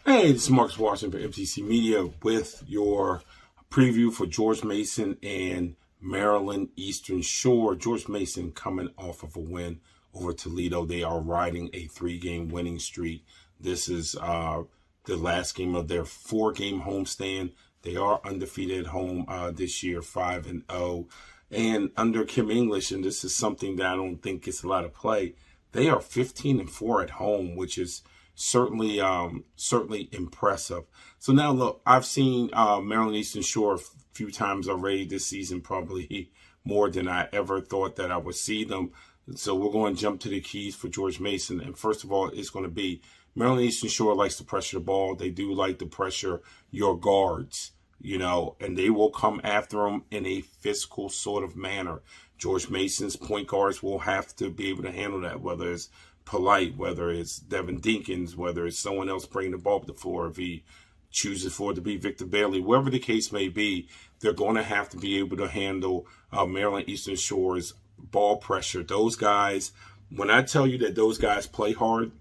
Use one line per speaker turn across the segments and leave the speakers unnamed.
Hey, this is Marcus Washington for MTC Media with your preview for George Mason and Maryland Eastern Shore. George Mason coming off of a win over Toledo. They are riding a 3-game winning streak. This is the last game of their 4-game homestand. They are undefeated at home this year, 5-0. And under Kim English, and this is something that I don't think gets a lot of play, they are 15-4 at home, which is certainly impressive. So now look, I've seen Maryland Eastern Shore a few times already this season, probably more than I ever thought that I would see them. So we're going to jump to the keys for George Mason. And first of all, it's going to be Maryland Eastern Shore likes to pressure the ball. They do like to pressure your guards, and they will come after them in a physical sort of manner. George Mason's point guards will have to be able to handle that, whether it's Polite, whether it's Devin Dinkins, whether it's someone else bringing the ball up the floor, if he chooses for it to be Victor Bailey, wherever the case may be, they're going to have to be able to handle Maryland Eastern Shore's ball pressure. Those guys, when I tell you that those guys play hard,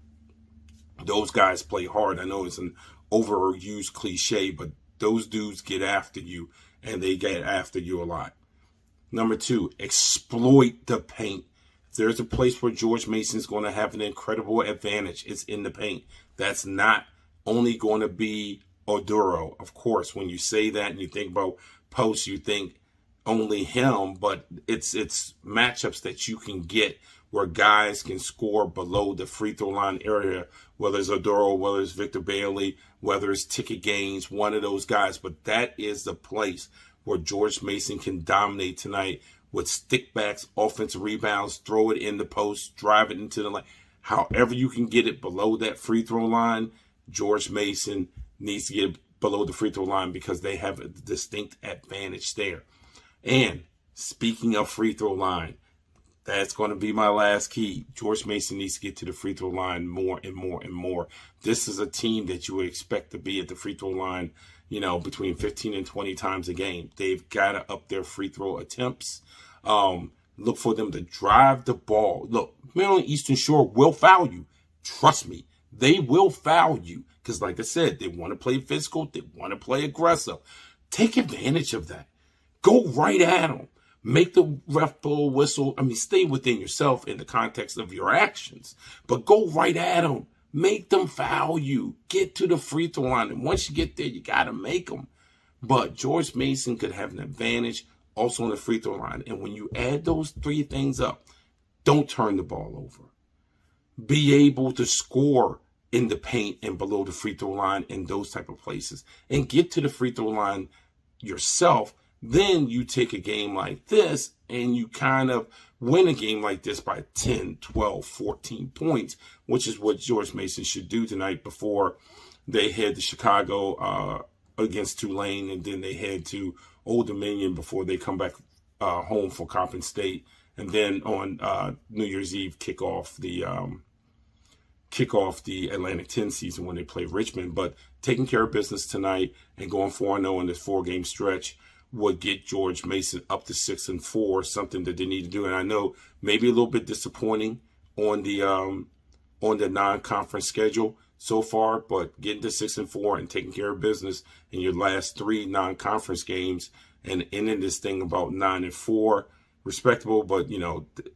those guys play hard. I know it's an overused cliche, but those dudes get after you, and they get after you a lot. Number 2, exploit the paint. There's a place where George Mason's going to have an incredible advantage. It's in the paint. That's not only going to be Oduro. Of course, when you say that and you think about posts, you think only him, but it's matchups that you can get where guys can score below the free throw line area, whether it's Oduro, whether it's Victor Bailey, whether it's Ticket Gaines, one of those guys. But that is the place where George Mason can dominate tonight with stickbacks, offensive rebounds, throw it in the post, drive it into the line. However you can get it below that free throw line, George Mason needs to get below the free throw line because they have a distinct advantage there. And speaking of free throw line, that's going to be my last key. George Mason needs to get to the free throw line more and more and more. This is a team that you would expect to be at the free throw line, between 15 and 20 times a game. They've got to up their free throw attempts. Look for them to drive the ball. Look, Maryland Eastern Shore will foul you. Trust me, they will foul you. Because like I said, they want to play physical. They want to play aggressive. Take advantage of that. Go right at them. Make the ref blow a whistle. Stay within yourself in the context of your actions. But go right at them. Make them foul you. Get to the free throw line. And once you get there, you got to make them. But George Mason could have an advantage also on the free throw line. And when you add those 3 things up, don't turn the ball over. Be able to score in the paint and below the free throw line in those type of places. And get to the free throw line yourself. Then you take a game like this and you kind of win a game like this by 10, 12, 14 points, which is what George Mason should do tonight before they head to Chicago against Tulane, and then they head to Old Dominion before they come back home for Coppin State, and then on New Year's Eve kick off the Atlantic 10 season when they play Richmond. But taking care of business tonight and going 4-0 in this 4-game stretch would get George Mason up to 6-4, something that they need to do. And I know maybe a little bit disappointing on the non-conference schedule so far, but getting to 6-4 and taking care of business in your last 3 non-conference games and ending this thing about 9-4, respectable. But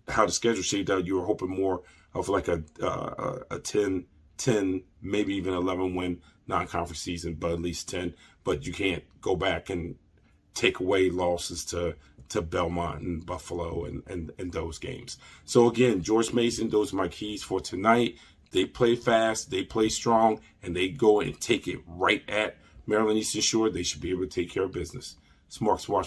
how the schedule shaped out, you were hoping more of like a 10, maybe even 11 win non-conference season, but at least 10. But you can't go back and take away losses to Belmont and Buffalo and those games. So again, George Mason, those are my keys for tonight. They play fast, they play strong, and they go and take it right at Maryland Eastern Shore. They should be able to take care of business. It's Marcus Washington.